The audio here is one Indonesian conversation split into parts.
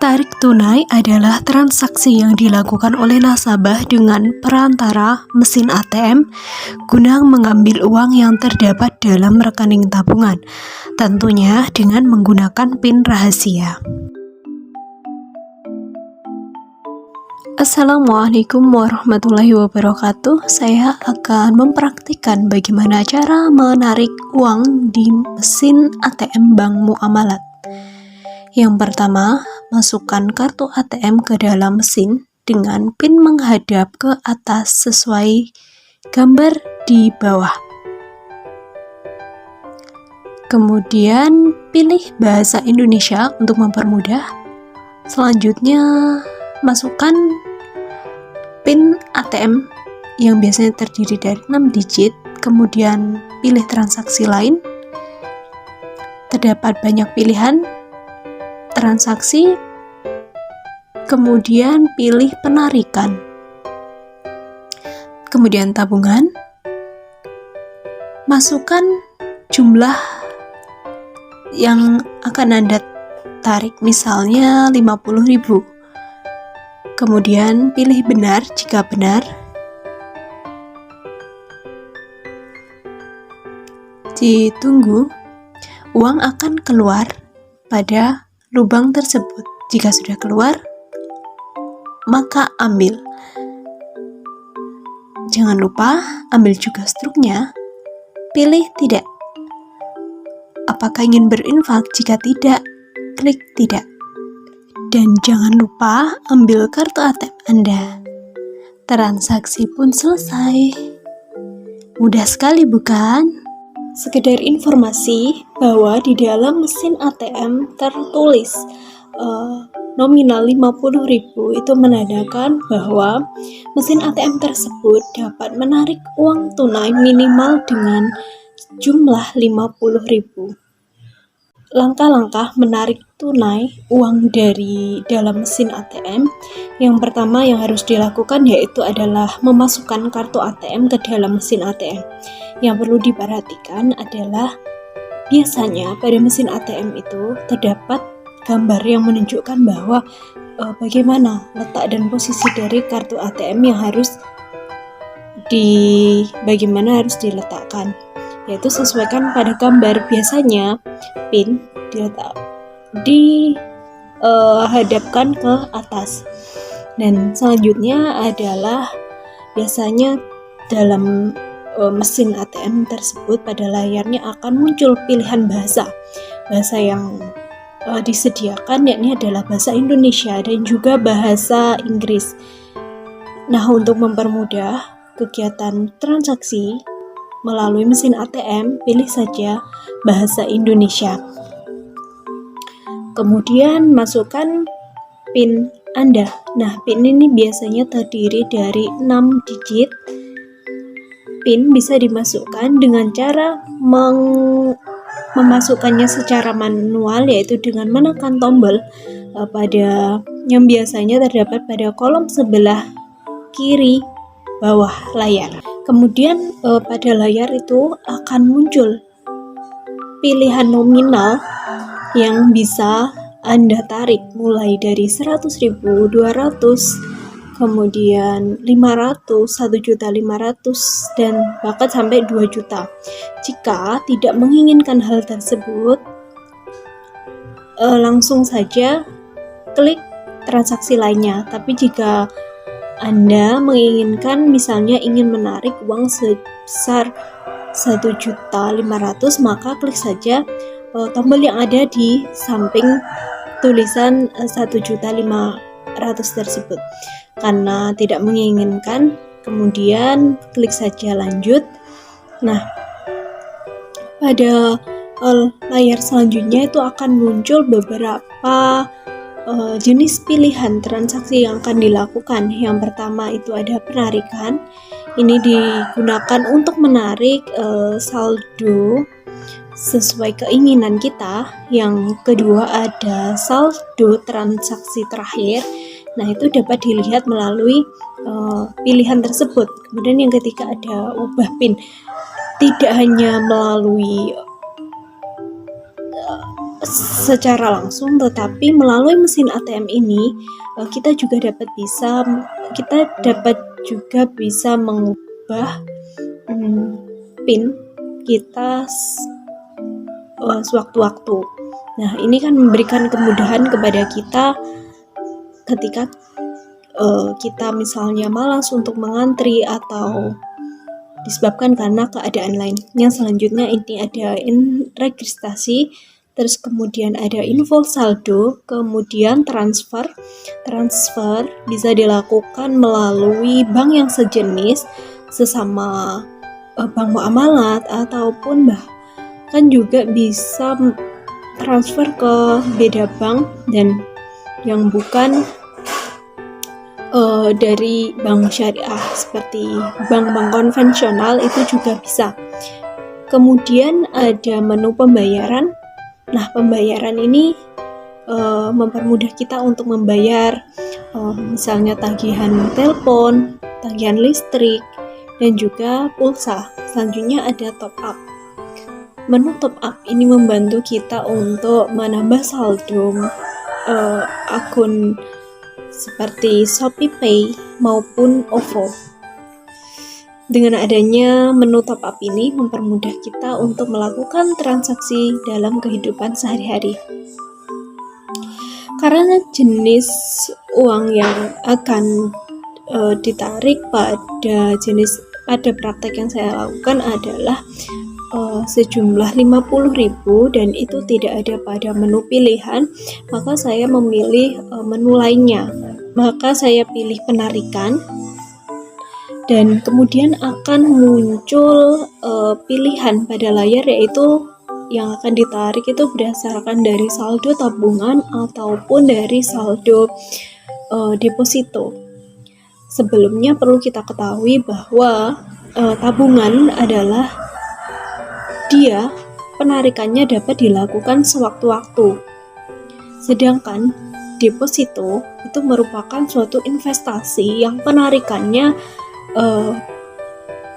Tarik tunai adalah transaksi yang dilakukan oleh nasabah dengan perantara mesin ATM guna mengambil uang yang terdapat dalam rekening tabungan, tentunya dengan menggunakan PIN rahasia. Assalamualaikum warahmatullahi wabarakatuh. Saya akan mempraktikkan bagaimana cara menarik uang di mesin ATM Bank Muamalat. Yang pertama, masukkan kartu ATM ke dalam mesin dengan PIN menghadap ke atas sesuai gambar di bawah. Kemudian pilih bahasa Indonesia untuk mempermudah. Selanjutnya, masukkan PIN ATM yang biasanya terdiri dari 6 digit, kemudian pilih transaksi lain. Terdapat banyak pilihan transaksi, kemudian pilih penarikan, kemudian tabungan, masukkan jumlah yang akan Anda tarik, misalnya 50.000. Kemudian pilih benar jika benar. Ditunggu, uang akan keluar pada lubang tersebut. Jika sudah keluar, maka ambil. Jangan lupa ambil juga struknya. Pilih tidak. Apakah ingin berinfak? Jika tidak, klik tidak. Dan jangan lupa ambil kartu ATM Anda. Transaksi pun selesai. Mudah sekali bukan? Sekedar informasi bahwa di dalam mesin ATM tertulis nominal 50.000, itu menandakan bahwa mesin ATM tersebut dapat menarik uang tunai minimal dengan jumlah 50.000. Langkah-langkah menarik tunai uang dari dalam mesin ATM. Yang pertama yang harus dilakukan yaitu adalah memasukkan kartu ATM ke dalam mesin ATM. Yang perlu diperhatikan adalah biasanya pada mesin ATM itu terdapat gambar yang menunjukkan bahwa bagaimana letak dan posisi dari kartu ATM yang harus diletakkan, yaitu sesuaikan pada gambar. Biasanya PIN dihadapkan ke atas. Dan selanjutnya adalah biasanya dalam mesin ATM tersebut pada layarnya akan muncul pilihan bahasa yang disediakan, yakni adalah bahasa Indonesia dan juga bahasa Inggris. Nah, untuk mempermudah kegiatan transaksi melalui mesin ATM, pilih saja bahasa Indonesia. Kemudian masukkan PIN Anda. Nah, PIN ini biasanya terdiri dari 6 digit. PIN bisa dimasukkan dengan cara memasukkannya secara manual, yaitu dengan menekan tombol pada yang biasanya terdapat pada kolom sebelah kiri bawah layar. Kemudian pada layar itu akan muncul pilihan nominal yang bisa Anda tarik, mulai dari 100.000, 200, kemudian 500, 1.500.000, dan bahkan sampai 2 juta. Jika tidak menginginkan hal tersebut, langsung saja klik transaksi lainnya. Tapi jika Anda menginginkan, misalnya ingin menarik uang sebesar 1.500.000, maka klik saja tombol yang ada di samping tulisan 1.500.000 tersebut. Karena tidak menginginkan, kemudian klik saja lanjut. Nah, pada layar selanjutnya itu akan muncul beberapa jenis pilihan transaksi yang akan dilakukan. Yang pertama itu ada penarikan. Ini digunakan untuk menarik saldo sesuai keinginan kita. Yang kedua ada saldo transaksi terakhir. Nah, itu dapat dilihat melalui pilihan tersebut. Kemudian yang ketiga ada ubah PIN. Tidak hanya melalui secara langsung, tetapi melalui mesin ATM ini kita dapat juga bisa mengubah PIN kita sewaktu-waktu. Nah, ini kan memberikan kemudahan kepada kita ketika kita misalnya malas untuk mengantri atau disebabkan karena keadaan lain. Yang selanjutnya ini ada registrasi, terus kemudian ada info saldo, kemudian transfer. Transfer bisa dilakukan melalui bank yang sejenis, sesama bank muamalat, ataupun bahkan juga bisa transfer ke beda bank dan yang bukan dari bank syariah seperti bank-bank konvensional itu juga bisa. Kemudian ada menu pembayaran. Nah, pembayaran ini mempermudah kita untuk membayar misalnya tagihan telepon, tagihan listrik, dan juga pulsa. Selanjutnya ada top up. Menu top up ini membantu kita untuk menambah saldo akun seperti ShopeePay maupun OVO. Dengan adanya menu top up ini mempermudah kita untuk melakukan transaksi dalam kehidupan sehari-hari. Karena jenis uang yang akan ditarik pada praktek yang saya lakukan adalah sejumlah 50.000 dan itu tidak ada pada menu pilihan, maka saya memilih menu lainnya. Maka saya pilih penarikan dan kemudian akan muncul pilihan pada layar, yaitu yang akan ditarik itu berdasarkan dari saldo tabungan ataupun dari saldo deposito. Sebelumnya perlu kita ketahui bahwa tabungan adalah penarikannya dapat dilakukan sewaktu-waktu. Sedangkan deposito itu merupakan suatu investasi yang penarikannya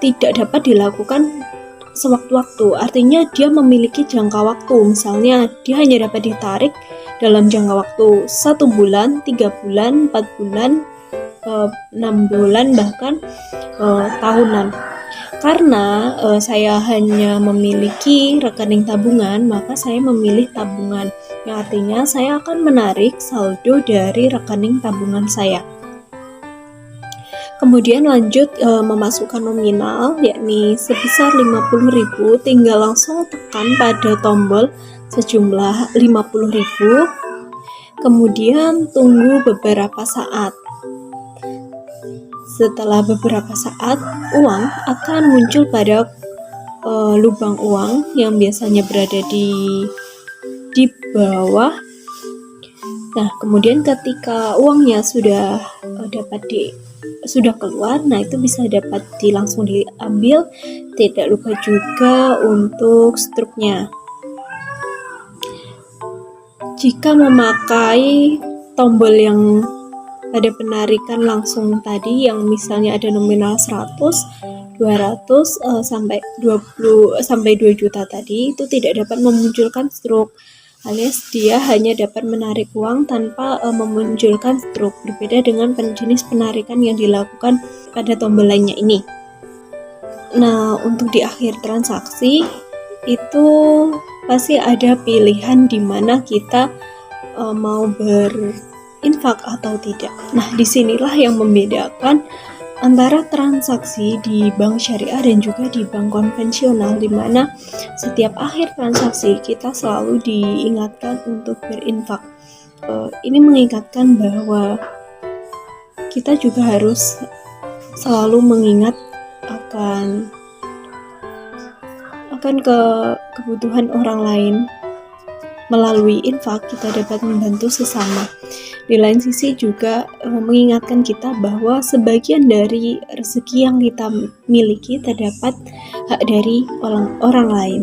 tidak dapat dilakukan sewaktu-waktu. Artinya dia memiliki jangka waktu. Misalnya dia hanya dapat ditarik dalam jangka waktu 1 bulan, 3 bulan, 4 bulan, 6 bulan, bahkan tahunan. Karena saya hanya memiliki rekening tabungan, maka saya memilih tabungan, yang artinya saya akan menarik saldo dari rekening tabungan saya. Kemudian lanjut memasukkan nominal, yakni sebesar 50.000, tinggal langsung tekan pada tombol sejumlah 50.000. Kemudian tunggu beberapa saat. Setelah beberapa saat, uang akan muncul pada lubang uang yang biasanya berada di bawah. Nah, kemudian ketika uangnya sudah keluar, nah itu bisa dapat langsung diambil. Tidak lupa juga untuk struknya. Jika memakai tombol yang pada penarikan langsung tadi, yang misalnya ada nominal 100, 200 sampai 2 juta tadi, itu tidak dapat memunculkan struk, alias dia hanya dapat menarik uang tanpa memunculkan struk, berbeda dengan jenis penarikan yang dilakukan pada tombol lainnya ini. Nah, untuk di akhir transaksi itu pasti ada pilihan di mana kita mau berinfak atau tidak. Nah, disinilah yang membedakan antara transaksi di bank syariah dan juga di bank konvensional, di mana setiap akhir transaksi kita selalu diingatkan untuk berinfak. Ini mengingatkan bahwa kita juga harus selalu mengingat akan kebutuhan orang lain. Melalui infak kita dapat membantu sesama. Di lain sisi juga mengingatkan kita bahwa sebagian dari rezeki yang kita miliki terdapat hak dari orang lain.